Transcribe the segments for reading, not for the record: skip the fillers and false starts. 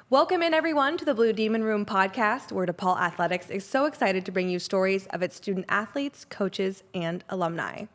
Welcome in, everyone, to the Blue Demon Room podcast, where DePaul Athletics is so excited to bring you stories of its student athletes, coaches, and alumni.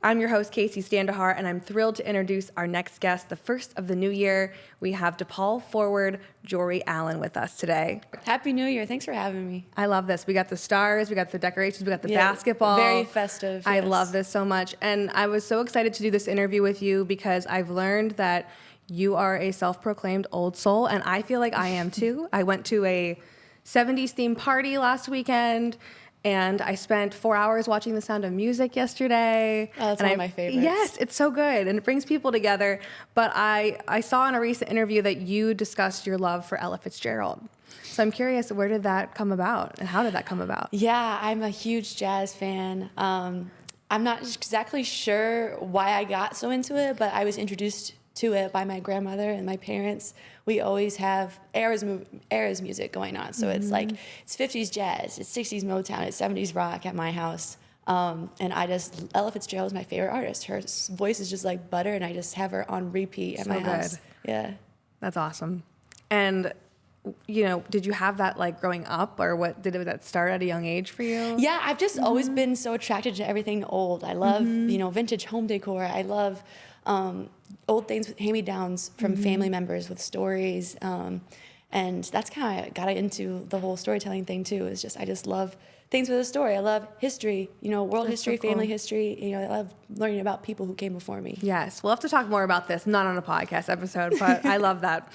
I'm your host, Casey Standahar, and I'm thrilled to introduce our next guest, the first of the new year. We have DePaul forward Jorie Allen with us today. Happy New Year. Thanks for having me. I love this. We got the stars, we got the decorations, we got the basketball. Very festive. I love this so much. And I was so excited to do this interview with you because I've learned that you are a self-proclaimed old soul, and I feel like I am too. I went to a 70s themed party last weekend, and I spent 4 hours watching The Sound of Music yesterday. Oh, that's one of my favorites. Yes, it's so good, and it brings people together. But I saw in a recent interview that you discussed your love for Ella Fitzgerald. So I'm curious, where did that come about, and how did that come about? Yeah, I'm a huge jazz fan. I'm not exactly sure why I got so into it, but I was introduced to it by my grandmother and my parents. We always have eras music going on. So it's like, it's 50s jazz, it's 60s Motown, it's 70s rock at my house. And Ella Fitzgerald is my favorite artist. Her voice is just like butter, and I just have her on repeat at my house. Yeah. That's awesome. And, you know, did you have that like growing up, or what did that start at a young age for you? Yeah, I've just always been so attracted to everything old. I love, vintage home decor. I love old things with hand-me-downs from family members with stories. And that's kind of got into the whole storytelling thing too. I just love things with a story. I love history, world history, so cool. Family history. I love learning about people who came before me. Yes, we'll have to talk more about this, not on a podcast episode, but I love that.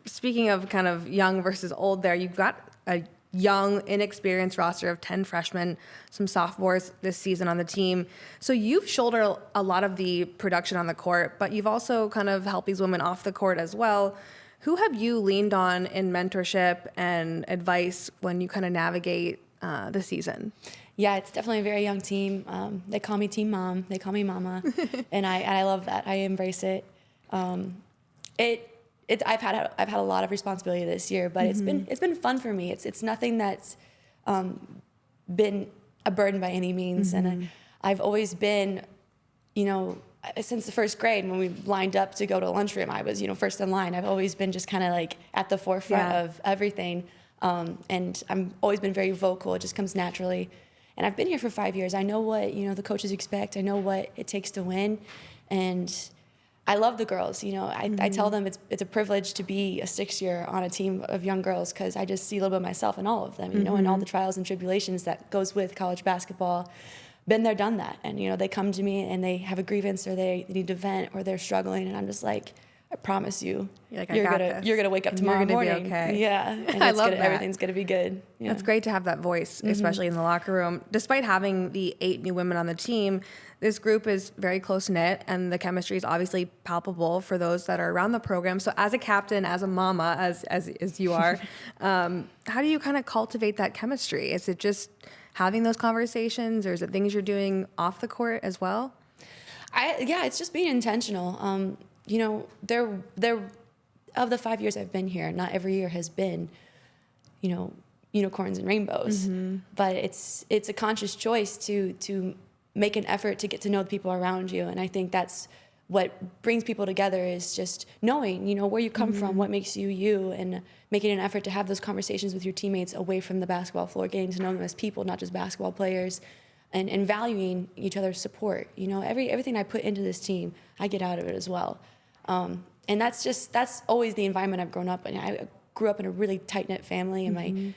Speaking of kind of young versus old there, you've got a young, inexperienced roster of 10 freshmen, some sophomores this season on the team. So you've shouldered a lot of the production on the court, but you've also kind of helped these women off the court as well. Who have you leaned on in mentorship and advice when you kind of navigate the season? Yeah, it's definitely a very young team. They call me Team Mom. They call me Mama, and I love that. I embrace it. I've had a lot of responsibility this year, but it's been fun for me. It's nothing that's been a burden by any means, and I've always been, since the first grade when we lined up to go to lunchroom, I was first in line. I've always been just kind of like at the forefront of everything, and I've always been very vocal. It just comes naturally, and I've been here for 5 years. I know what the coaches expect. I know what it takes to win, and I love the girls. I tell them it's a privilege to be a sixth year on a team of young girls, because I just see a little bit of myself in all of them, and all the trials and tribulations that goes with college basketball. Been there, done that. And, they come to me and they have a grievance, or they need to vent, or they're struggling. And I'm just like, I promise you, you're gonna wake up tomorrow morning. Be okay. Yeah. And I love that. Everything's gonna be good. Yeah. It's great to have that voice, especially in the locker room. Despite having the 8 new women on the team, this group is very close-knit, and the chemistry is obviously palpable for those that are around the program. So as a captain, as a mama, as you are, how do you kind of cultivate that chemistry? Is it just having those conversations, or is it things you're doing off the court as well? It's just being intentional. There of the 5 years I've been here, not every year has been, unicorns and rainbows, but it's a conscious choice to make an effort to get to know the people around you. And I think that's what brings people together, is just knowing, where you come from, what makes you you, and making an effort to have those conversations with your teammates away from the basketball floor, getting to know them as people, not just basketball players, and valuing each other's support. Everything I put into this team, I get out of it as well. And that's always the environment I've grown up in. I grew up in a really tight-knit family, and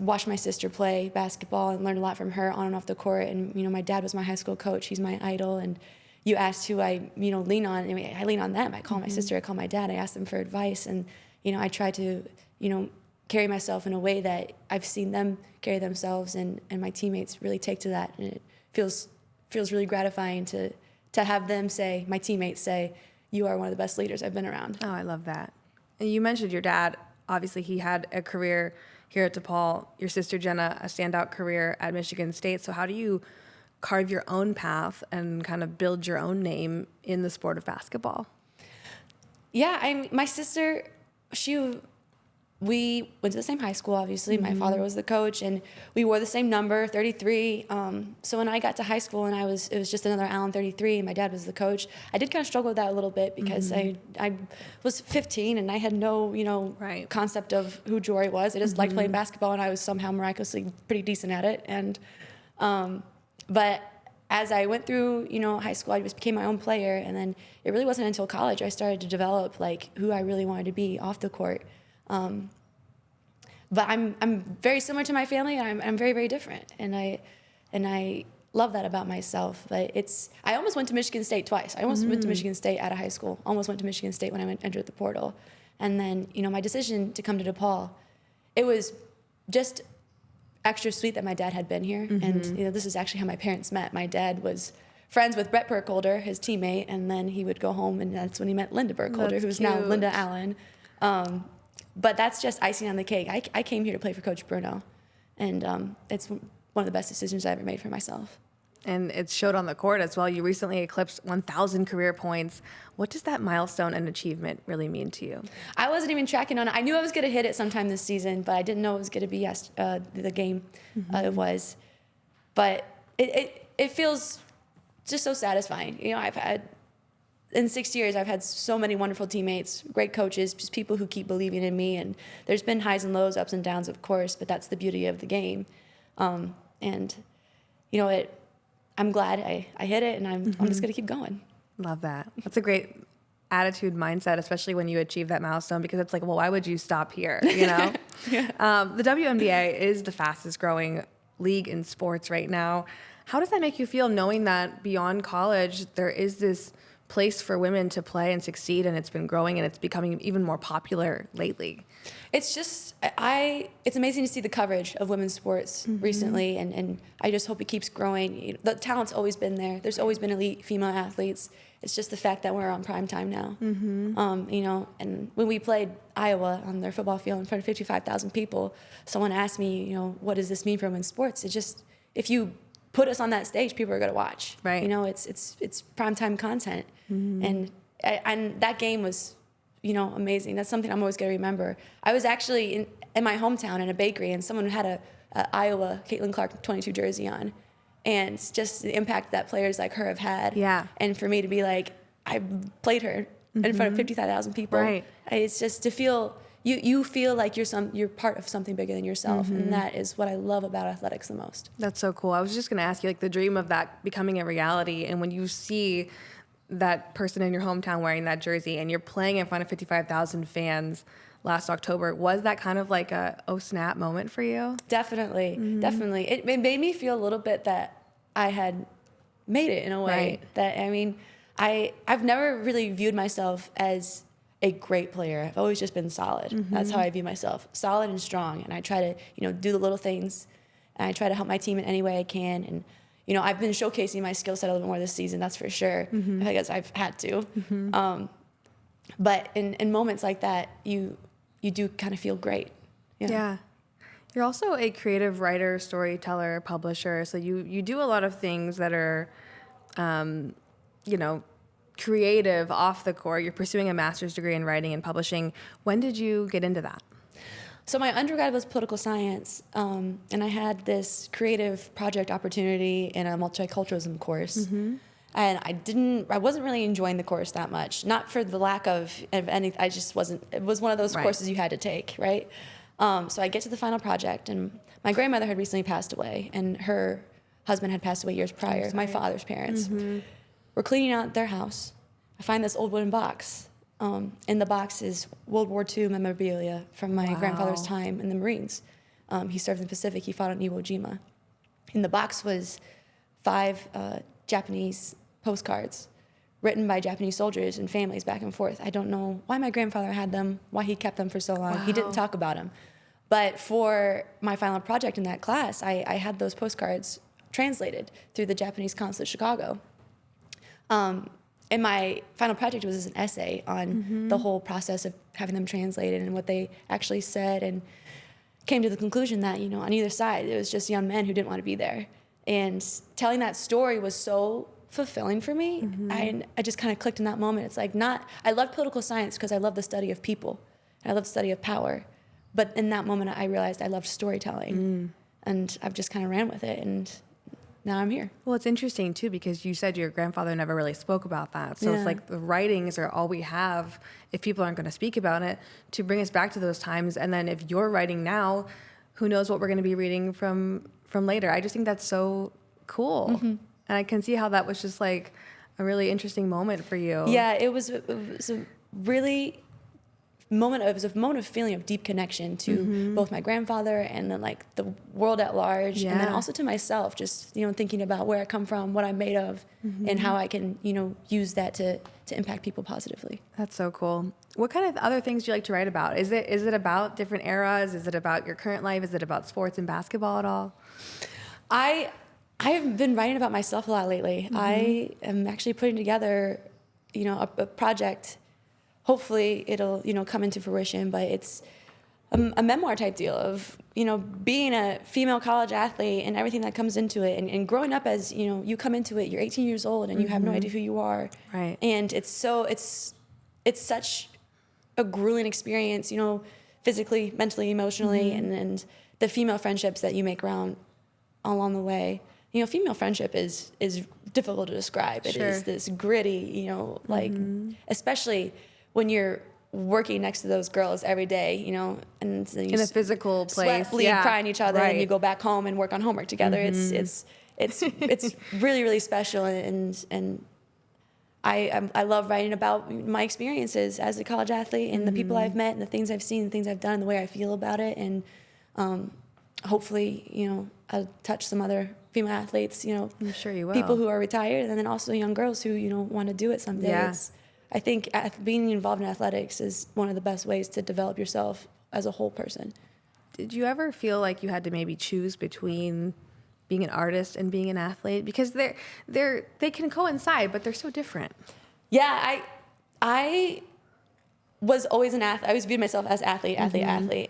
watched my sister play basketball and learned a lot from her on and off the court. And, my dad was my high school coach. He's my idol. And you asked who I, lean on. I lean on them. I call my sister, I call my dad. I ask them for advice. And, I try to, carry myself in a way that I've seen them carry themselves, and my teammates really take to that. And it feels really gratifying to have them say, my teammates say, you are one of the best leaders I've been around. Oh, I love that. And you mentioned your dad. Obviously, he had a career here at DePaul. Your sister, Jenna, a standout career at Michigan State. So how do you carve your own path and kind of build your own name in the sport of basketball? Yeah, my sister, we went to the same high school, obviously. My father was the coach, and we wore the same number, 33. So when I got to high school and it was just another Allen 33, and my dad was the coach, I did kind of struggle with that a little bit because I was 15 and I had no, concept of who Jorie was. I just liked playing basketball, and I was somehow miraculously pretty decent at it. And but as I went through, high school, I just became my own player, and then it really wasn't until college I started to develop like who I really wanted to be off the court. But I'm very similar to my family, and I'm very, very different, and I love that about myself. But I almost went to Michigan State twice. I almost went to Michigan State out of high school. Almost went to Michigan State when I entered the portal, and then my decision to come to DePaul, it was just extra sweet that my dad had been here, and this is actually how my parents met. My dad was friends with Brett Burkholder, his teammate, and then he would go home, and that's when he met Linda Burkholder, who's now Linda Allen. But that's just icing on the cake. I came here to play for Coach Bruno, and it's one of the best decisions I ever made for myself. And it showed on the court as well. You recently eclipsed 1,000 career points. What does that milestone and achievement really mean to you? I wasn't even tracking on it. I knew I was going to hit it sometime this season, but I didn't know it was going to be the game it was. But it feels just so satisfying. In 6 years, I've had so many wonderful teammates, great coaches, just people who keep believing in me. And there's been highs and lows, ups and downs, of course, but that's the beauty of the game. I'm glad I hit it, and I'm just going to keep going. Love that. That's a great attitude, mindset, especially when you achieve that milestone, because it's like, well, why would you stop here, Yeah. The WNBA is the fastest growing league in sports right now. How does that make you feel, knowing that beyond college, there is this place for women to play and succeed, and it's been growing, and it's becoming even more popular lately? It's just, it's amazing to see the coverage of women's sports recently, and I just hope it keeps growing. The talent's always been there. There's always been elite female athletes. It's just the fact that we're on prime time now. And when we played Iowa on their football field in front of 55,000 people, someone asked me, what does this mean for women's sports? It's just, if you put us on that stage, people are going to watch. Right. It's primetime content. And that game was, amazing. That's something I'm always going to remember. I was actually in my hometown in a bakery, and someone had a Iowa Caitlin Clark 22 jersey on. And just the impact that players like her have had. Yeah. And for me to be like, I played her in front of 55,000 people. Right. It's just to feel, you feel like you're part of something bigger than yourself. And that is what I love about athletics the most. That's so cool. I was just going to ask you, like, the dream of that becoming a reality, and when you see that person in your hometown wearing that jersey and you're playing in front of 55,000 fans last October, was that kind of like a oh snap moment for you? Definitely. It made me feel a little bit that I had made it in a way. Right. That I've never really viewed myself as a great player. I've always just been solid. That's how I view myself, solid and strong. And I try to do the little things, and I try to help my team in any way I can. And I've been showcasing my skill set a little bit more this season, that's for sure. I guess I've had to. But in moments like that, you do kind of feel great. Yeah. You're also a creative writer, storyteller, publisher. So you do a lot of things that are, creative off the court. You're pursuing a master's degree in writing and publishing. When did you get into that? So my undergrad was political science, and I had this creative project opportunity in a multiculturalism course. And I wasn't really enjoying the course that much. Not for the lack of any, I just wasn't, it was one of those courses you had to take, right? So I get to the final project, and my grandmother had recently passed away, and her husband had passed away years prior, my father's parents. We're cleaning out their house. I find this old wooden box. In the box is World War II memorabilia from my grandfather's time in the Marines. He served in the Pacific. He fought on Iwo Jima. In the box was 5 Japanese postcards written by Japanese soldiers and families back and forth. I don't know why my grandfather had them, why he kept them for so long. He didn't talk about them. But for my final project in that class, I had those postcards translated through the Japanese consulate in Chicago. And my final project was an essay on the whole process of having them translated and what they actually said, and came to the conclusion that, on either side, it was just young men who didn't want to be there. And telling that story was so fulfilling for me. I just kind of clicked in that moment. It's like I love political science because I love the study of people, and I love the study of power. But in that moment, I realized I loved storytelling, and I've just kind of ran with it, and now I'm here. Well, it's interesting too, because you said your grandfather never really spoke about that. So it's like the writings are all we have if people aren't going to speak about it to bring us back to those times. And then if you're writing now, who knows what we're going to be reading from later. I just think that's so cool. And I can see how that was just like a really interesting moment for you. Yeah, it was a really moment. It was a moment of feeling of deep connection to both my grandfather and then like the world at large, and then also to myself. Just thinking about where I come from, what I'm made of, and how I can use that to impact people positively. That's so cool. What kind of other things do you like to write about? Is it about different eras? Is it about your current life? Is it about sports and basketball at all? I've been writing about myself a lot lately. I am actually putting together, a project. Hopefully it'll, come into fruition, but it's a memoir type deal of, being a female college athlete and everything that comes into it, and growing up as, you come into it, you're 18 years old and you have no idea who you are. Right. And it's such a grueling experience, physically, mentally, emotionally, and the female friendships that you make along the way. Female friendship is difficult to describe. It is this gritty, especially when you're working next to those girls every day, and then you in a physical place, sweat, bleed, cry on each other, and you go back home and work on homework together. It's really, really special, and I love writing about my experiences as a college athlete and the people I've met and the things I've seen, the things I've done, and the way I feel about it, and hopefully, I'll touch some other female athletes, I'm sure you will. People who are retired, and then also young girls who, want to do it someday. Yeah. I think being involved in athletics is one of the best ways to develop yourself as a whole person. Did you ever feel like you had to maybe choose between being an artist and being an athlete? Because they can coincide, but they're so different. Yeah, I was always an athlete. I always viewed myself as athlete.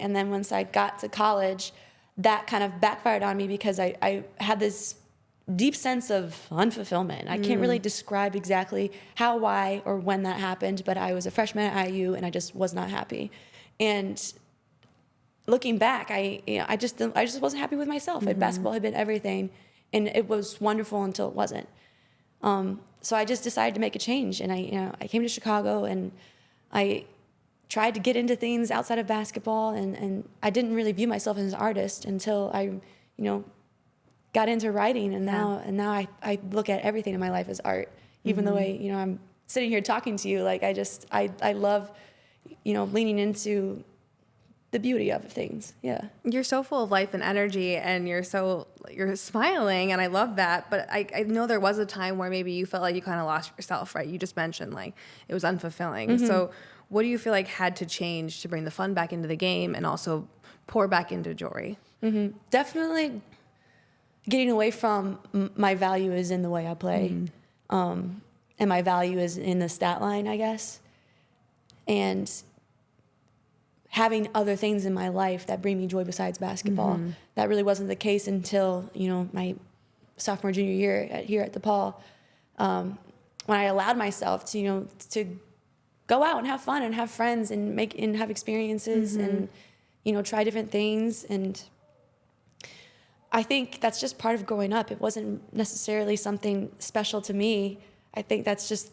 And then once I got to college, that kind of backfired on me because I had this deep sense of unfulfillment. I can't really describe exactly how, why, or when that happened, but I was a freshman at IU and I just was not happy. And looking back, I just wasn't happy with myself. Basketball had been everything, and it was wonderful until it wasn't. So I just decided to make a change, and I came to Chicago, and I tried to get into things outside of basketball, and I didn't really view myself as an artist until I, got into writing, and now I look at everything in my life as art. Even the way I'm sitting here talking to you, like I love leaning into the beauty of things. Yeah, you're so full of life and energy, and you're smiling, and I love that. But I know there was a time where maybe you felt like you kind of lost yourself, right? You just mentioned like it was unfulfilling. So what do you feel like had to change to bring the fun back into the game and also pour back into Jorie? Definitely getting away from my value is in the way I play, and my value is in the stat line, I guess, and having other things in my life that bring me joy besides basketball. That really wasn't the case until my sophomore, junior year here at DePaul, when I allowed myself to to go out and have fun and have friends and have experiences and try different things. And I think that's just part of growing up. It wasn't necessarily something special to me. I think that's just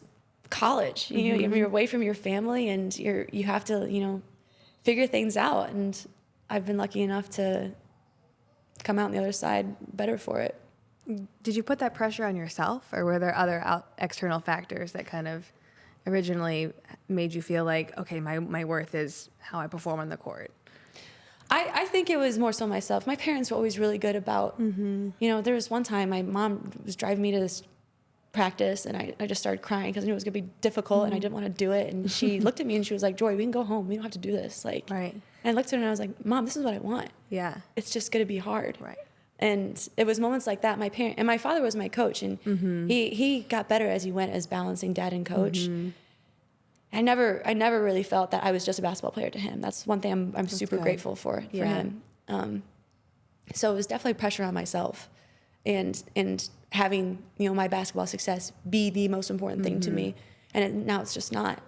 college. You're away from your family, and you have to figure things out. And I've been lucky enough to come out on the other side better for it. Did you put that pressure on yourself, or were there other external factors that kind of originally made you feel like, okay, my worth is how I perform on the court? I think it was more so myself. My parents were always really good about, there was one time my mom was driving me to this practice, and I just started crying because I knew it was going to be difficult and I didn't want to do it. And she looked at me and she was like, Jorie, we can go home. We don't have to do this. Right. And I looked at her and I was like, Mom, this is what I want. Yeah. It's just going to be hard. Right. And it was moments like that. My father was my coach, and he got better as he went as balancing dad and coach. I never really felt that I was just a basketball player to him. That's one thing I'm super grateful for him. So it was definitely pressure on myself, and having my basketball success be the most important thing to me. And now it's just not.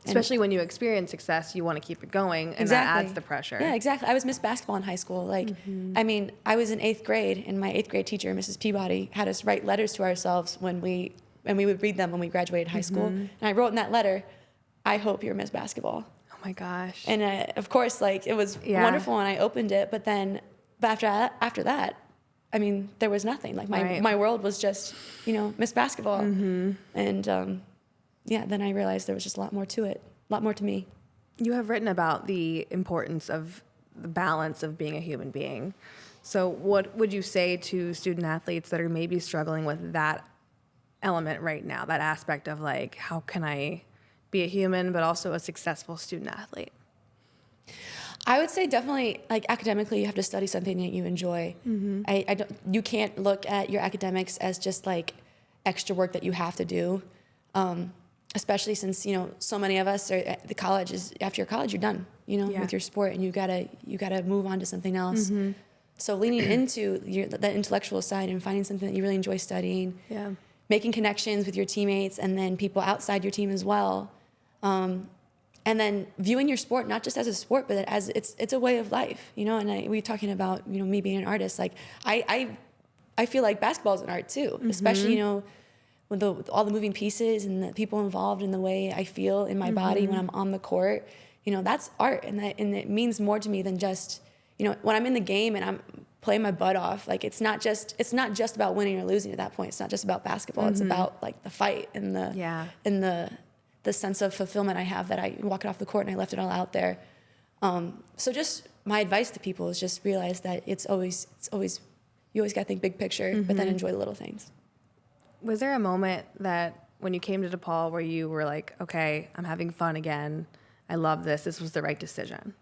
Especially when you experience success, you want to keep it going, and that adds the pressure. Yeah, exactly. I was Miss Basketball in high school. Like, I mean, I was in 8th grade, and my 8th grade teacher, Mrs. Peabody, had us write letters to ourselves and we would read them when we graduated high school. And I wrote in that letter, "I hope you're Miss Basketball." Oh my gosh. And of course, like, it was wonderful, and I opened it. But after that, I mean, there was nothing. Like, my world was just, Miss Basketball. And then I realized there was just a lot more to it, a lot more to me. You have written about the importance of the balance of being a human being. So what would you say to student athletes that are maybe struggling with that element right now, that aspect of like, how can I be a human but also a successful student athlete? I would say definitely, like, academically, you have to study something that you enjoy. You can't look at your academics as just like extra work that you have to do. Especially since, so many of us are at the college after your college, you're done, with your sport, and you gotta move on to something else. So leaning into that intellectual side and finding something that you really enjoy studying, making connections with your teammates and then people outside your team as well. And then viewing your sport, not just as a sport, but as it's a way of life, and we were talking about, me being an artist. Like, I feel like basketball is an art too, especially, with all the moving pieces and the people involved and the way I feel in my body when I'm on the court, that's art. And it means more to me than just, when I'm in the game and I'm playing my butt off. Like, it's not just about winning or losing at that point. It's not just about basketball. It's about, like, the fight and the sense of fulfillment I have that I walk it off the court and I left it all out there. So just my advice to people is just realize that it's always you always got to think big picture, but then enjoy the little things. Was there a moment that when you came to DePaul where you were like, okay, I'm having fun again, I love this was the right decision?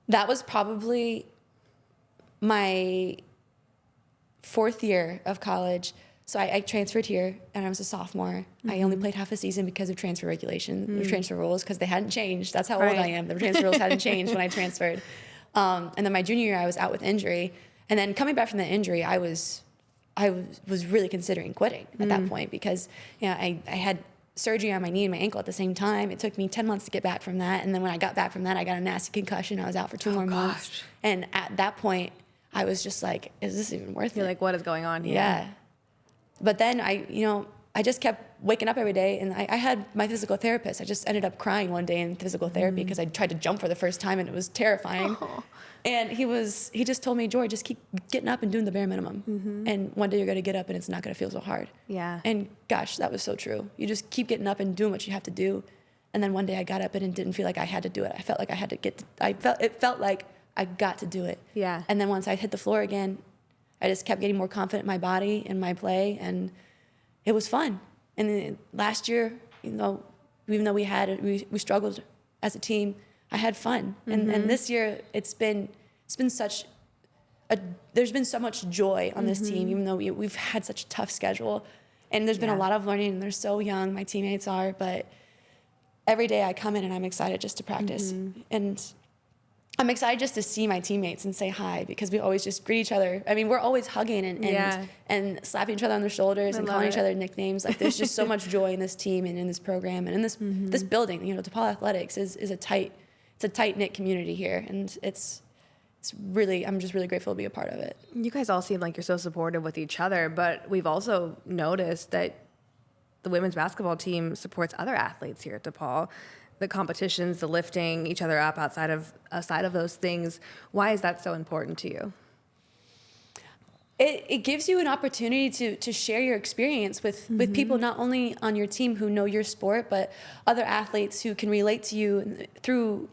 That was probably my 4th year of college. So I transferred here, and I was a sophomore. I only played half a season because of transfer regulation, or transfer rules, because they hadn't changed. That's how old I am. The transfer rules hadn't changed when I transferred. And then my junior year, I was out with injury. And then coming back from the injury, I was really considering quitting at that point because I had surgery on my knee and my ankle at the same time. It took me 10 months to get back from that. And then when I got back from that, I got a nasty concussion. I was out for 2 more months. And at that point, I was just like, is this even worth it? You're like, what is going on here? Yeah. But then I just kept waking up every day, and I had my physical therapist. I just ended up crying one day in physical therapy because I tried to jump for the first time, and it was terrifying. Oh. And he just told me, Jorie, just keep getting up and doing the bare minimum. And one day you're going to get up and it's not going to feel so hard. Yeah. And gosh, that was so true. You just keep getting up and doing what you have to do. And then one day I got up and it didn't feel like I had to do it. I felt like I had to it felt like I got to do it. Yeah. And then once I hit the floor again, I just kept getting more confident in my body and my play, and it was fun. And then last year, even though we struggled as a team, I had fun. And this year, there's been so much joy on this team, even though we've had such a tough schedule. And there's been a lot of learning, and they're so young, my teammates are, but every day I come in and I'm excited just to practice. And I'm excited just to see my teammates and say hi, because we always just greet each other. I mean, we're always hugging and slapping each other on their shoulders and calling each other nicknames. Like, there's just so much joy in this team and in this program and in this building. DePaul Athletics is a tight-knit community here, and I'm just really grateful to be a part of it. You guys all seem like you're so supportive with each other, but we've also noticed that the women's basketball team supports other athletes here at DePaul. The competitions, the lifting each other up outside of those things. Why is that so important to you? It gives you an opportunity to share your experience with people not only on your team who know your sport, but other athletes who can relate to you through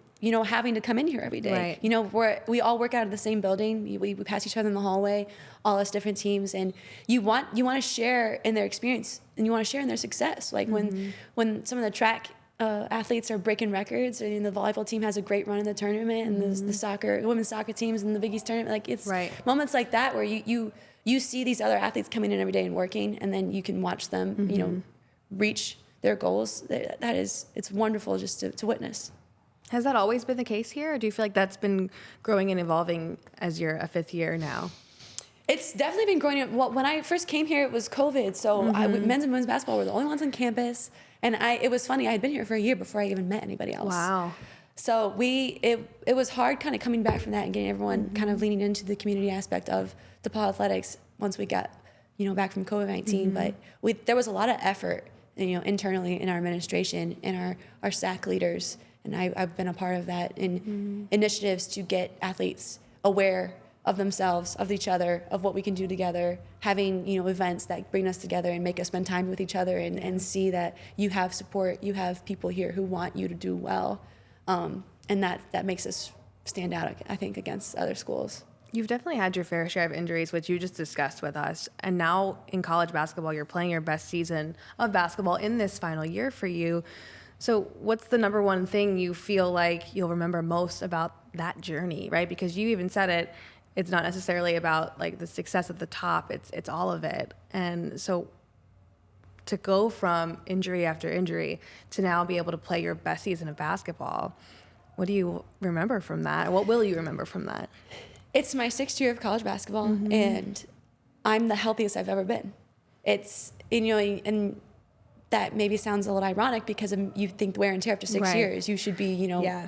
having to come in here every day. Right. We all work out of the same building. We pass each other in the hallway, all us different teams, and you want to share in their experience, and you want to share in their success. Like when some of the track athletes are breaking records, and the volleyball team has a great run in the tournament, and the women's soccer teams in the Big East tournament. Like, it's moments like that where you see these other athletes coming in every day and working, and then you can watch them, reach their goals. It's wonderful just to witness. Has that always been the case here, or do you feel like that's been growing and evolving as you're a 5th year now? It's definitely been growing up. Well, when I first came here, it was COVID, so men's and women's basketball were the only ones on campus. And it was funny. I had been here for a year before I even met anybody else. Wow. So it was hard kind of coming back from that and getting everyone kind of leaning into the community aspect of DePaul athletics once we got, back from COVID-19. But there was a lot of effort, internally in our administration and our SAC leaders. And I've been a part of that in initiatives to get athletes aware of themselves, of each other, of what we can do together, having, events that bring us together and make us spend time with each other and see that you have support, you have people here who want you to do well. And that makes us stand out, I think, against other schools. You've definitely had your fair share of injuries, which you just discussed with us. And now in college basketball, you're playing your best season of basketball in this final year for you. So what's the number one thing you feel like you'll remember most about that journey, right? Because you even said it, it's not necessarily about like the success at the top, it's all of it. And so to go from injury after injury to now be able to play your best season of basketball, what do you remember from that? What will you remember from that? It's my 6th year of college basketball, and I'm the healthiest I've ever been. It's, and that maybe sounds a little ironic because you think wear and tear after 6 years, you should be,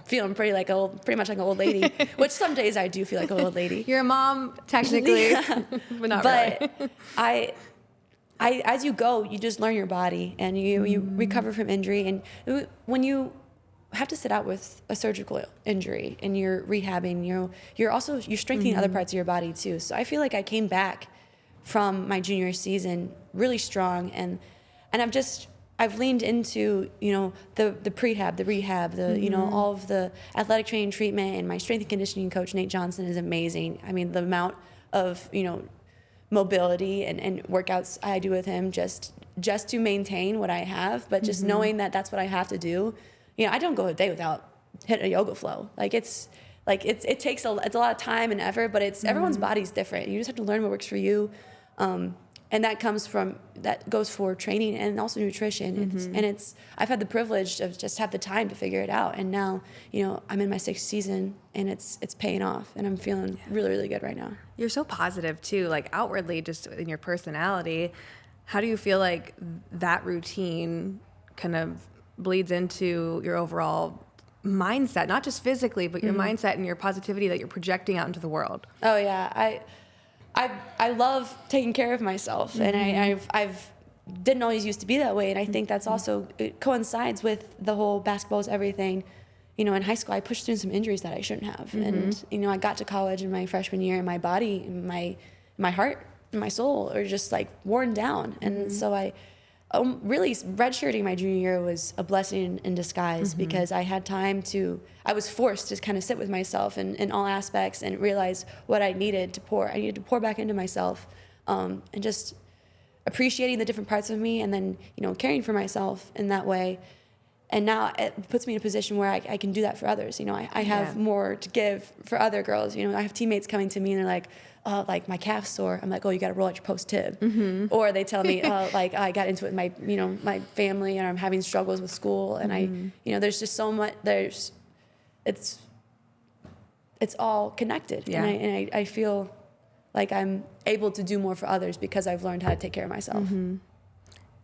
feeling pretty much like an old lady, which some days I do feel like an old lady. You're a mom, technically, but not really. I, as you go, you just learn your body and you recover from injury. And when you have to sit out with a surgical injury and you're rehabbing, you're strengthening other parts of your body too. So I feel like I came back from my junior season really strong, and I've leaned into, the prehab, the rehab, all of the athletic training treatment, and my strength and conditioning coach, Nate Johnson, is amazing. I mean, the amount of, mobility and workouts I do with him just to maintain what I have, but just knowing that that's what I have to do. I don't go a day without hitting a yoga flow. It's a lot of time and effort, but everyone's body's different. You just have to learn what works for you. And that goes for training and also nutrition. I've had the privilege of just have the time to figure it out. And now, I'm in my 6th season and it's paying off, and I'm feeling really, really good right now. You're so positive too, like outwardly, just in your personality. How do you feel like that routine kind of bleeds into your overall mindset, not just physically, but your mindset and your positivity that you're projecting out into the world? Oh yeah. I love taking care of myself, and I've didn't always used to be that way, and I think that's also, it coincides with the whole basketball is everything. In high school I pushed through some injuries that I shouldn't have, and I got to college in my freshman year, and my body, and my heart, and my soul are just like worn down, and so I really redshirting my junior year was a blessing in disguise, because I had time I was forced to kind of sit with myself in all aspects and realize what I needed to pour. I needed to pour back into myself, and just appreciating the different parts of me, and then, caring for myself in that way. And now it puts me in a position where I can do that for others. I have more to give for other girls. I have teammates coming to me and they're like, oh, like my calf's sore. I'm like, oh, you got to roll out your post tib. Or they tell me, oh, like I got into it with my family, and I'm having struggles with school. And there's just so much, it's all connected. Yeah. And I feel like I'm able to do more for others because I've learned how to take care of myself.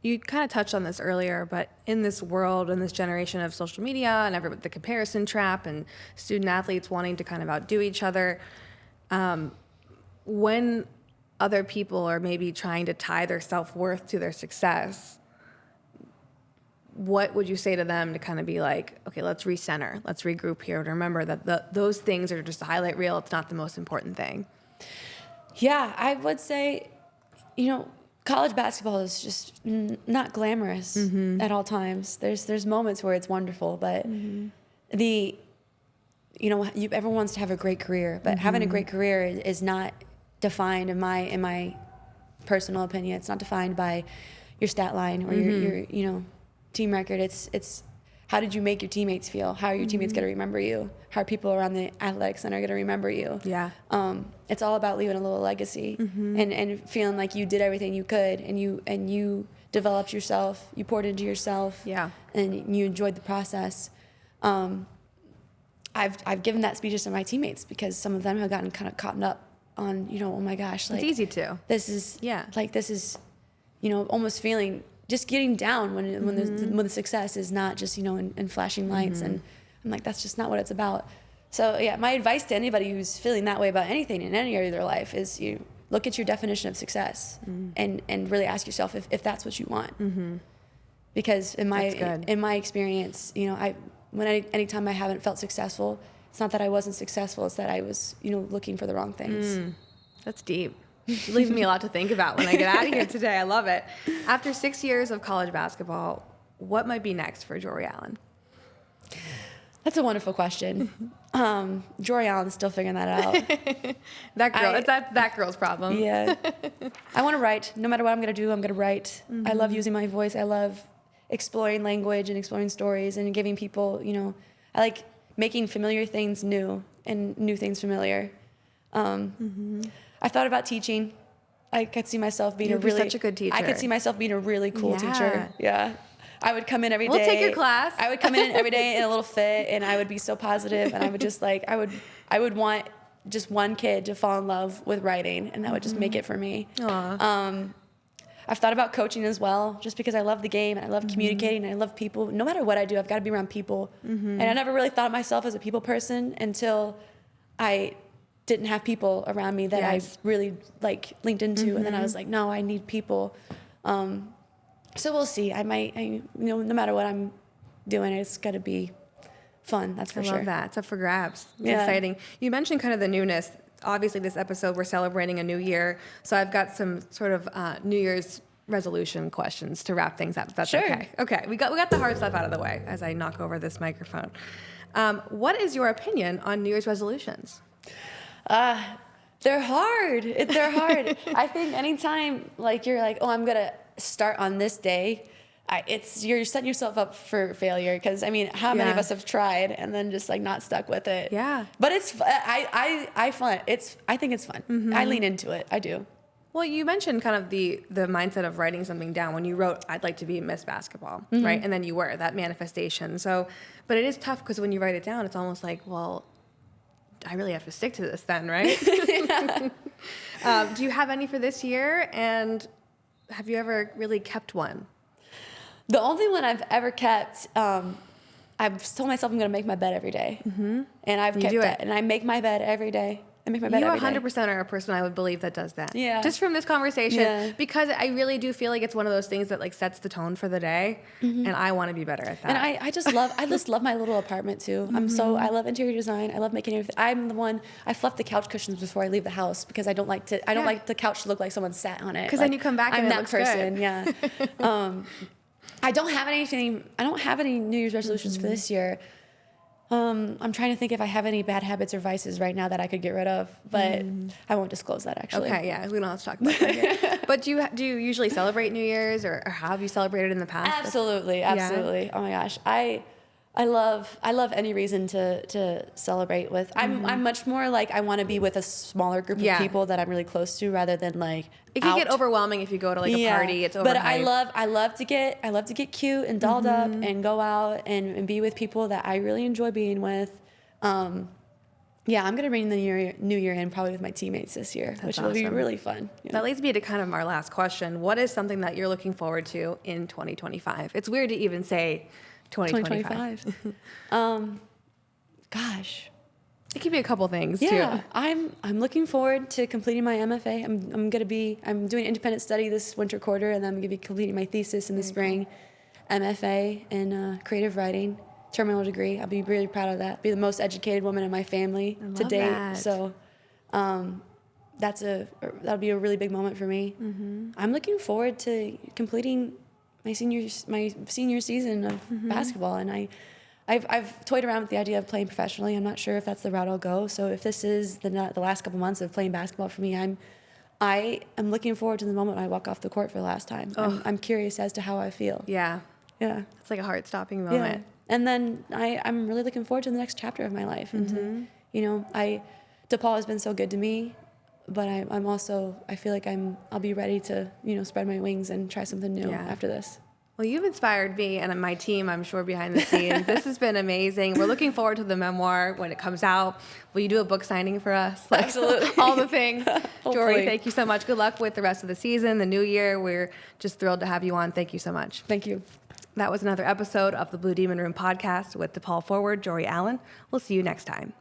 You kind of touched on this earlier, but in this world, in this generation of social media and the comparison trap and student athletes wanting to kind of outdo each other, when other people are maybe trying to tie their self-worth to their success, what would you say to them to kind of be like, okay, let's recenter, let's regroup here, and remember that those things are just a highlight reel. It's not the most important thing. Yeah, I would say, college basketball is just not glamorous at all times. There's moments where it's wonderful, but everyone wants to have a great career, but having a great career is not defined, in my personal opinion. It's not defined by your stat line or your team record. It's how did you make your teammates feel? How are your teammates going to remember you? How are people around the athletic center going to remember you? Yeah. It's all about leaving a little legacy and feeling like you did everything you could, and you developed yourself, you poured into yourself, and you enjoyed the process. I've given that speeches to my teammates because some of them have gotten kind of caught up on, oh my gosh, like it's easy to. this is, this is, almost feeling, just getting down when the success is not just, in flashing lights. And I'm like, that's just not what it's about. So yeah, my advice to anybody who's feeling that way about anything in any area of their life is you look at your definition of success and really ask yourself if that's what you want. Because in my experience, anytime I haven't felt successful, it's not that I wasn't successful, it's that I was, looking for the wrong things. That's deep. It leaves me a lot to think about when I get out of here today. I love it. After 6 years of college basketball, what might be next for Jorie Allen? That's a wonderful question. Jorie Allen's still figuring that out. That's that girl's problem. Yeah. I want to write. No matter what I'm going to do, I'm going to write. I love using my voice. I love exploring language and exploring stories and giving people, I like making familiar things new and new things familiar. I thought about teaching. I could see myself being such a good teacher. I could see myself being a really cool teacher. Yeah. I would come in every day. We'll take your class. I would come in every day in a little fit, and I would be so positive, and I would just I would want just one kid to fall in love with writing, and that would just make it for me. I've thought about coaching as well, just because I love the game and I love communicating and I love people. No matter what I do, I've got to be around people. And I never really thought of myself as a people person until I didn't have people around me that I really linked into. And then I was like, no, I need people. So we'll see. I might, no matter what I'm doing, it's got to be fun. That's for sure. I love that. It's up for grabs. It's exciting. You mentioned kind of the newness. Obviously, this episode, we're celebrating a new year. So I've got some sort of New Year's resolution questions to wrap things up. That's sure. Okay. Okay. We got the hard stuff out of the way as I knock over this microphone. What is your opinion on New Year's resolutions? They're hard. They're hard. I think anytime you're like, oh, I'm going to start on this day, you're setting yourself up for failure. Because how many of us have tried and then just not stuck with it? Yeah. But it's I think it's fun. I lean into it. I do. Well, you mentioned kind of the mindset of writing something down when you wrote, I'd like to be Miss Basketball, right? And then you were that manifestation. So, but it is tough because when you write it down, it's almost like, well, I really have to stick to this then, right? Do you have any for this year? And have you ever really kept one? The only one I've ever kept, I've told myself I'm going to make my bed every day. And I've kept that. And I make my bed every day. I make my bed every day. You 100% are a person I would believe that does that. Yeah. Just from this conversation. Because I really do feel like it's one of those things that sets the tone for the day. And I want to be better at that. And I just love my little apartment too. I love interior design. I love making everything. I'm the one, I fluff the couch cushions before I leave the house because I don't like the couch to look like someone sat on it. Because then you come back and I'm it that looks person. good. Yeah. I don't have any New Year's resolutions for this year. I'm trying to think if I have any bad habits or vices right now that I could get rid of, but I won't disclose that actually. Okay, yeah, we don't have to talk about that here. But do you usually celebrate New Year's, or how have you celebrated in the past? Absolutely. Yeah. Oh my gosh, I love any reason to celebrate with. I'm much more I want to be with a smaller group of people that I'm really close to rather than it can get overwhelming if you go to a party. It's overhyped. But I love to get cute and dolled up and go out and be with people that I really enjoy being with. I'm gonna bring the new year in probably with my teammates this year, which will be really fun. Yeah. That leads me to kind of our last question. What is something that you're looking forward to in 2025? It's weird to even say 2025. Gosh. It could be a couple things too. Yeah, I'm looking forward to completing my MFA. I'm doing independent study this winter quarter, and then I'm gonna be completing my thesis in the spring. MFA in creative writing, terminal degree. I'll be really proud of that. Be the most educated woman in my family to date. That. So, that'll be a really big moment for me. I'm looking forward to completing my senior season of basketball, and I've toyed around with the idea of playing professionally. I'm not sure if that's the route I'll go. So if this is the last couple months of playing basketball for me, I am looking forward to the moment when I walk off the court for the last time. I'm curious as to how I feel. Yeah. It's like a heart-stopping moment. Yeah. And then I'm really looking forward to the next chapter of my life. And DePaul has been so good to me, but I feel like I'll be ready to spread my wings and try something new after this. Well, you've inspired me and my team, I'm sure, behind the scenes. This has been amazing. We're looking forward to the memoir when it comes out. Will you do a book signing for us? Absolutely. All the things. Hopefully. Jorie, thank you so much. Good luck with the rest of the season, the new year. We're just thrilled to have you on. Thank you so much. Thank you. That was another episode of the Blue Demon Room podcast with DePaul forward, Jorie Allen. We'll see you next time.